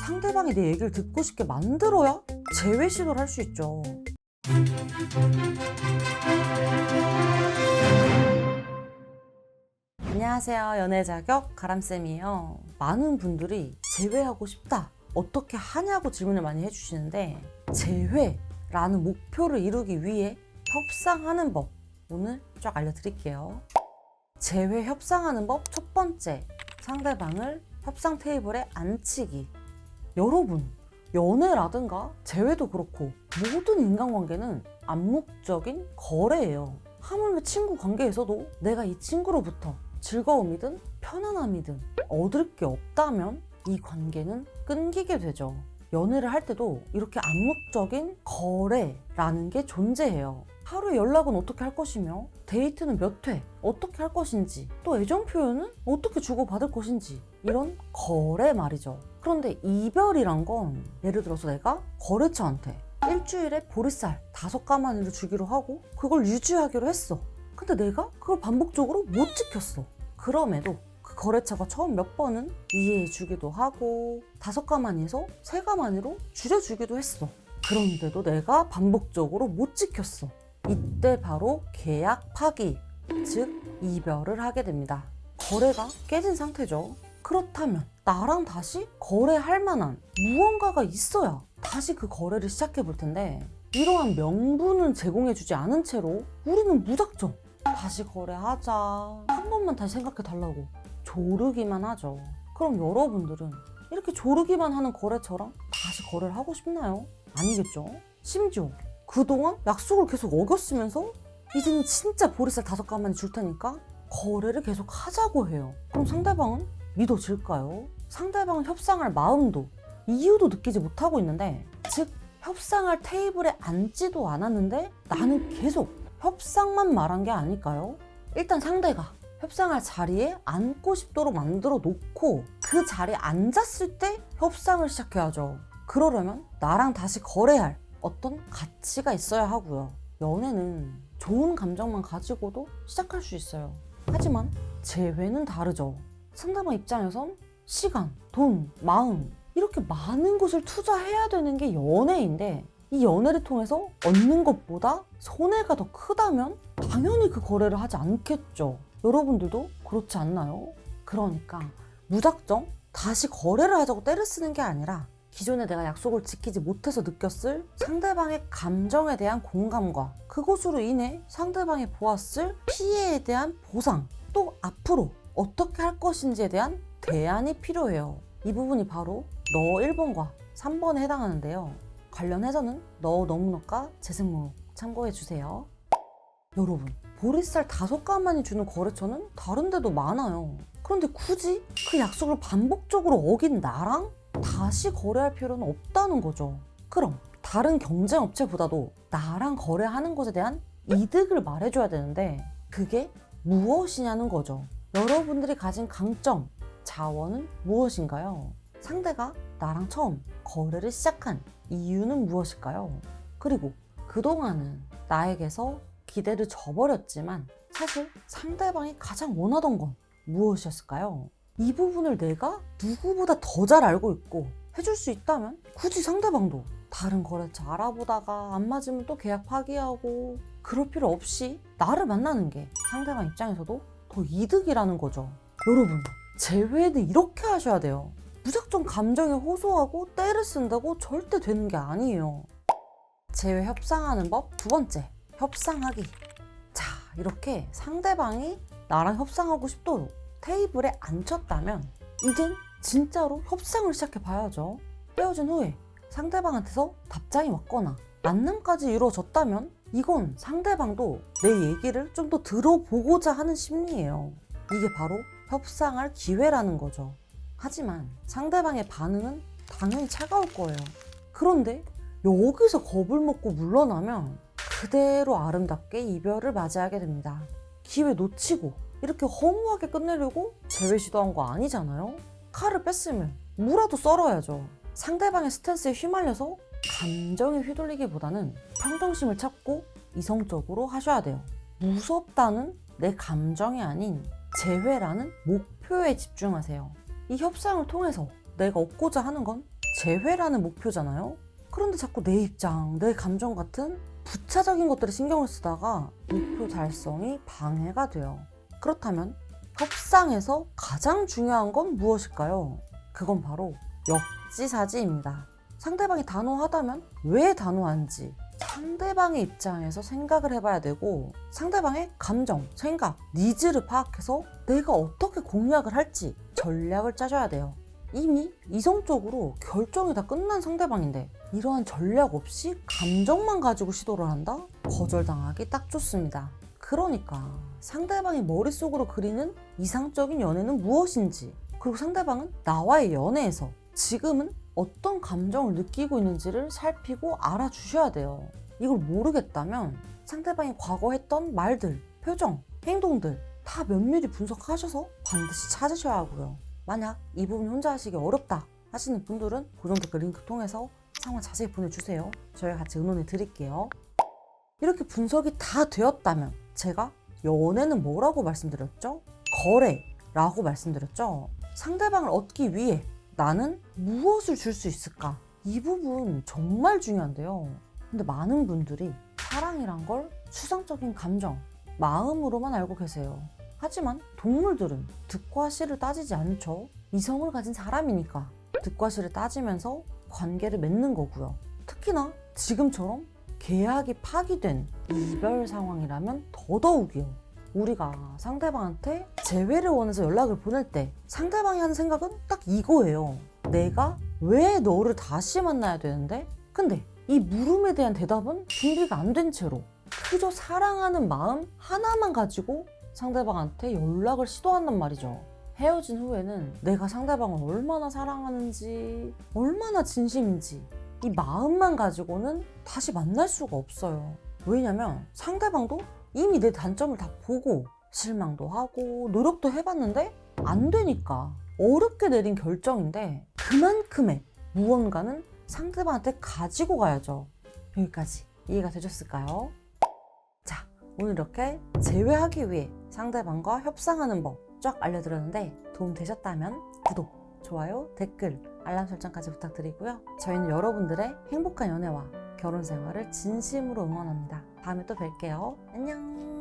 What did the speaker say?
상대방이 내 얘기를 듣고 싶게 만들어야 재회 시도를 할 수 있죠. 안녕하세요. 연애자격 가람쌤이에요. 많은 분들이 재회하고 싶다, 어떻게 하냐고 질문을 많이 해주시는데, 재회라는 목표를 이루기 위해 협상하는 법 오늘 쫙 알려드릴게요. 재회 협상하는 법 첫 번째, 상대방을 협상 테이블에 앉히기. 여러분, 연애라든가 재회도 그렇고 모든 인간관계는 암묵적인 거래예요. 하물며 친구 관계에서도 내가 이 친구로부터 즐거움이든 편안함이든 얻을 게 없다면 이 관계는 끊기게 되죠. 연애를 할 때도 이렇게 암묵적인 거래라는 게 존재해요. 하루에 연락은 어떻게 할 것이며, 데이트는 몇 회 어떻게 할 것인지, 또 애정 표현은 어떻게 주고받을 것인지, 이런 거래 말이죠. 그런데 이별이란 건, 예를 들어서 내가 거래처한테 일주일에 보리쌀 5가마니를 주기로 하고 그걸 유지하기로 했어. 근데 내가 그걸 반복적으로 못 지켰어. 그럼에도 그 거래처가 처음 몇 번은 이해해 주기도 하고 5가마니에서 3가마니로 줄여주기도 했어. 그런데도 내가 반복적으로 못 지켰어. 이때 바로 계약 파기, 즉 이별을 하게 됩니다. 거래가 깨진 상태죠. 그렇다면 나랑 다시 거래할 만한 무언가가 있어야 다시 그 거래를 시작해 볼 텐데, 이러한 명분은 제공해 주지 않은 채로 우리는 무작정 다시 거래하자, 한 번만 다시 생각해 달라고 조르기만 하죠. 그럼 여러분들은 이렇게 조르기만 하는 거래처랑 다시 거래를 하고 싶나요? 아니겠죠. 심지어 그동안 약속을 계속 어겼으면서 이제는 진짜 보리쌀 5가마니 줄 테니까 거래를 계속 하자고 해요. 그럼 상대방은 믿어질까요? 상대방은 협상할 마음도 이유도 느끼지 못하고 있는데, 즉 협상할 테이블에 앉지도 않았는데 나는 계속 협상만 말한 게 아닐까요? 일단 상대가 협상할 자리에 앉고 싶도록 만들어 놓고 그 자리에 앉았을 때 협상을 시작해야죠. 그러려면 나랑 다시 거래할 어떤 가치가 있어야 하고요. 연애는 좋은 감정만 가지고도 시작할 수 있어요. 하지만 재회는 다르죠. 상대방 입장에선 시간, 돈, 마음, 이렇게 많은 것을 투자해야 되는 게 연애인데, 이 연애를 통해서 얻는 것보다 손해가 더 크다면 당연히 그 거래를 하지 않겠죠. 여러분들도 그렇지 않나요? 그러니까 무작정 다시 거래를 하자고 떼를 쓰는 게 아니라, 기존에 내가 약속을 지키지 못해서 느꼈을 상대방의 감정에 대한 공감과 그것으로 인해 상대방이 보았을 피해에 대한 보상, 또 앞으로 어떻게 할 것인지에 대한 대안이 필요해요. 이 부분이 바로 너 1번과 3번에 해당하는데요. 관련해서는 너 너무너가 재생목록 참고해주세요. 여러분, 보리쌀 5가마니 주는 거래처는 다른 데도 많아요. 그런데 굳이 그 약속을 반복적으로 어긴 나랑 다시 거래할 필요는 없다는 거죠. 그럼 다른 경쟁업체보다도 나랑 거래하는 것에 대한 이득을 말해줘야 되는데, 그게 무엇이냐는 거죠. 여러분들이 가진 강점, 자원은 무엇인가요? 상대가 나랑 처음 거래를 시작한 이유는 무엇일까요? 그리고 그동안은 나에게서 기대를 저버렸지만 사실 상대방이 가장 원하던 건 무엇이었을까요? 이 부분을 내가 누구보다 더 잘 알고 있고 해줄 수 있다면 굳이 상대방도 다른 거래처 알아보다가 안 맞으면 또 계약 파기하고 그럴 필요 없이 나를 만나는 게 상대방 입장에서도 더 이득이라는 거죠. 여러분, 재회는 이렇게 하셔야 돼요. 무작정 감정에 호소하고 떼를 쓴다고 절대 되는 게 아니에요. 재회 협상하는 법 두 번째, 협상하기. 자, 이렇게 상대방이 나랑 협상하고 싶도록 테이블에 앉혔다면 이젠 진짜로 협상을 시작해 봐야죠. 헤어진 후에 상대방한테서 답장이 왔거나 만남까지 이루어졌다면 이건 상대방도 내 얘기를 좀 더 들어보고자 하는 심리예요. 이게 바로 협상할 기회라는 거죠. 하지만 상대방의 반응은 당연히 차가울 거예요. 그런데 여기서 겁을 먹고 물러나면 그대로 아름답게 이별을 맞이하게 됩니다. 기회 놓치고 이렇게 허무하게 끝내려고 재회 시도한 거 아니잖아요? 칼을 뺐으면 무라도 썰어야죠. 상대방의 스탠스에 휘말려서 감정에 휘둘리기보다는 평정심을 찾고 이성적으로 하셔야 돼요. 무섭다는 내 감정이 아닌 재회라는 목표에 집중하세요. 이 협상을 통해서 내가 얻고자 하는 건 재회라는 목표잖아요. 그런데 자꾸 내 입장, 내 감정 같은 부차적인 것들에 신경을 쓰다가 목표 달성이 방해가 돼요. 그렇다면 협상에서 가장 중요한 건 무엇일까요? 그건 바로 역지사지입니다. 상대방이 단호하다면 왜 단호한지 상대방의 입장에서 생각을 해봐야 되고, 상대방의 감정, 생각, 니즈를 파악해서 내가 어떻게 공략을 할지 전략을 짜줘야 돼요. 이미 이성적으로 결정이 다 끝난 상대방인데 이러한 전략 없이 감정만 가지고 시도를 한다? 거절당하기 딱 좋습니다. 그러니까 상대방이 머릿속으로 그리는 이상적인 연애는 무엇인지, 그리고 상대방은 나와의 연애에서 지금은 어떤 감정을 느끼고 있는지를 살피고 알아주셔야 돼요. 이걸 모르겠다면 상대방이 과거 했던 말들, 표정, 행동들 다 면밀히 분석하셔서 반드시 찾으셔야 하고요. 만약 이 부분 혼자 하시기 어렵다 하시는 분들은 고정 댓글 링크 통해서 상황 자세히 보내주세요. 저희가 같이 의논해 드릴게요. 이렇게 분석이 다 되었다면 제가 연애는 뭐라고 말씀드렸죠? 거래라고 말씀드렸죠? 상대방을 얻기 위해 나는 무엇을 줄 수 있을까? 이 부분 정말 중요한데요. 근데 많은 분들이 사랑이란 걸 추상적인 감정, 마음으로만 알고 계세요. 하지만 동물들은 득과 실을 따지지 않죠. 이성을 가진 사람이니까 득과 실을 따지면서 관계를 맺는 거고요. 특히나 지금처럼 계약이 파기된 이별 상황이라면 더더욱이요. 우리가 상대방한테 재회를 원해서 연락을 보낼 때 상대방이 하는 생각은 딱 이거예요. 내가 왜 너를 다시 만나야 되는데? 근데 이 물음에 대한 대답은 준비가 안 된 채로 그저 사랑하는 마음 하나만 가지고 상대방한테 연락을 시도한단 말이죠. 헤어진 후에는 내가 상대방을 얼마나 사랑하는지, 얼마나 진심인지 이 마음만 가지고는 다시 만날 수가 없어요. 왜냐면 상대방도 이미 내 단점을 다 보고 실망도 하고 노력도 해봤는데 안 되니까 어렵게 내린 결정인데, 그만큼의 무언가는 상대방한테 가지고 가야죠. 여기까지 이해가 되셨을까요? 자, 오늘 이렇게 재회하기 위해 상대방과 협상하는 법 쫙 알려드렸는데 도움 되셨다면 구독, 좋아요, 댓글, 알람 설정까지 부탁드리고요. 저희는 여러분들의 행복한 연애와 결혼 생활을 진심으로 응원합니다. 다음에 또 뵐게요. 안녕.